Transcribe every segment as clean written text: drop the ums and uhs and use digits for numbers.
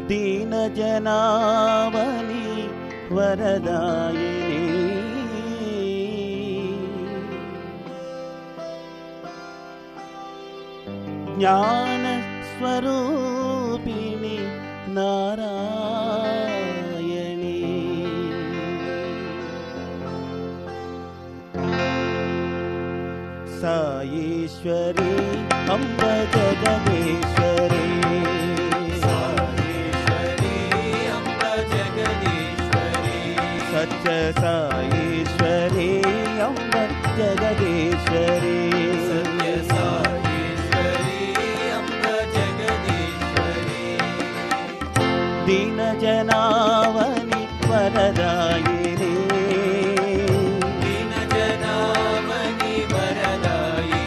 दीन जनावनी वरदायिनी ज्ञान स्वरूपिणी नारायणी साईश्वरी अम्ब जगदीश्वरी सत्य साईश्वरी अम्ब जगदीश्वरी सत्य साईश्वरी अम्ब जगदीश्वरी दीन जनावनी वरदायिनी दीन जनावनी वरदायिनी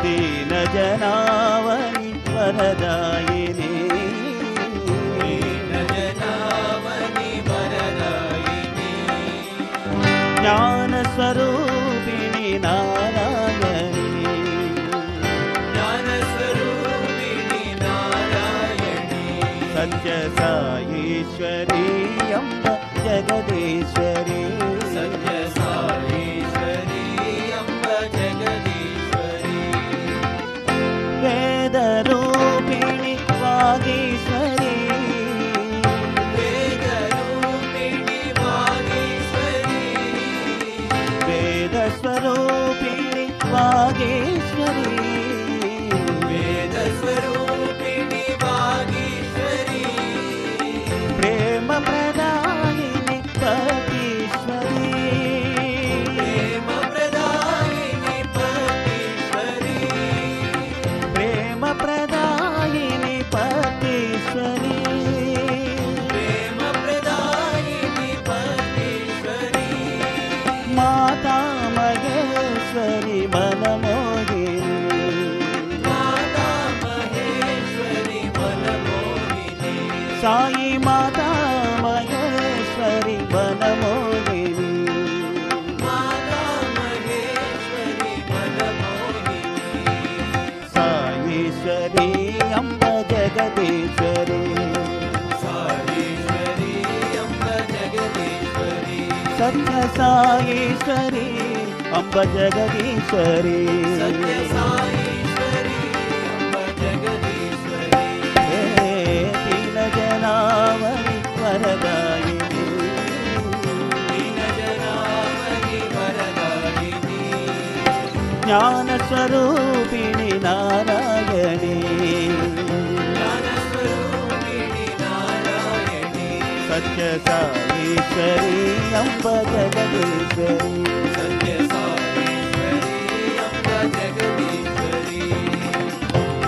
दीन जनावनी वरदायिनी ज्ञान स्वरूपिणी नारायणी ज्ञान स्वरूपिणी नारायणी सत्य साईश्वरी अम्ब जगदीश्वरी सत्य साईश्वरी अम्ब जगदीश्वरी वेद रूपिणी वागीश्वरी स्वरूपिणी वागीश्वरी वेद स्वरूपिणी वागीश्वरी प्रेम प्रदायिनी पतीश्वरी प्रेम प्रदायिनी पतीश्वरी प्रेम प्रदायिनी पतीश्वरी प्रेम प्रदायिनी पतीश्वरी माता महेश्वरी मनमोहिनी माता महेश्वरी मनमोहिनी साई माता महेश्वरी मनमोहिनी माता महेश्वरी मनमोहिनी साईश्वरी अम्ब जगदीश्वरी साईश्वरी अम्ब जगदीश्वरी सत्य साईश्वरी अम्ब जगदीश्वरी सत्य साईश्वरी अम्ब जगदीश्वरी दीन जनावनी वरदायिनी दीन जनावनी वरदायिनी ज्ञान स्वरूपिणी नारायणी ज्ञान स्वरूपिणी नारायणी सत्य साईश्वरी अम्ब जगदीश्वरी सत्य साईश्वरी अम्ब जगदीश्वरी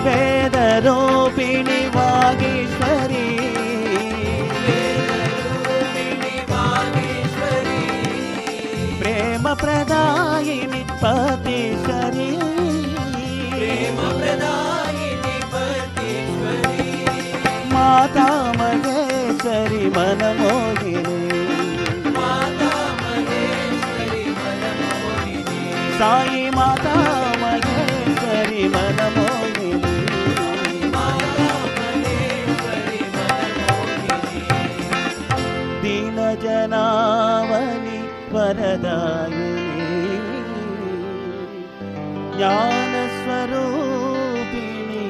वेद रूपिणी वागीश्वरी वेदरूपिणी वागीश्वरी प्रेम प्रदायिनी पतीश्वरी प्रेम प्रदायिनी पतीश्वरी माता महेश्वरी मनमोहिनी माता महेश्वरी मनमोहिनी साई माता महेश्वरी मनमोहिनी माता महेश्वरी मनमोहिनी दीन जनावनी वरदायिनी ज्ञान स्वरूपिणी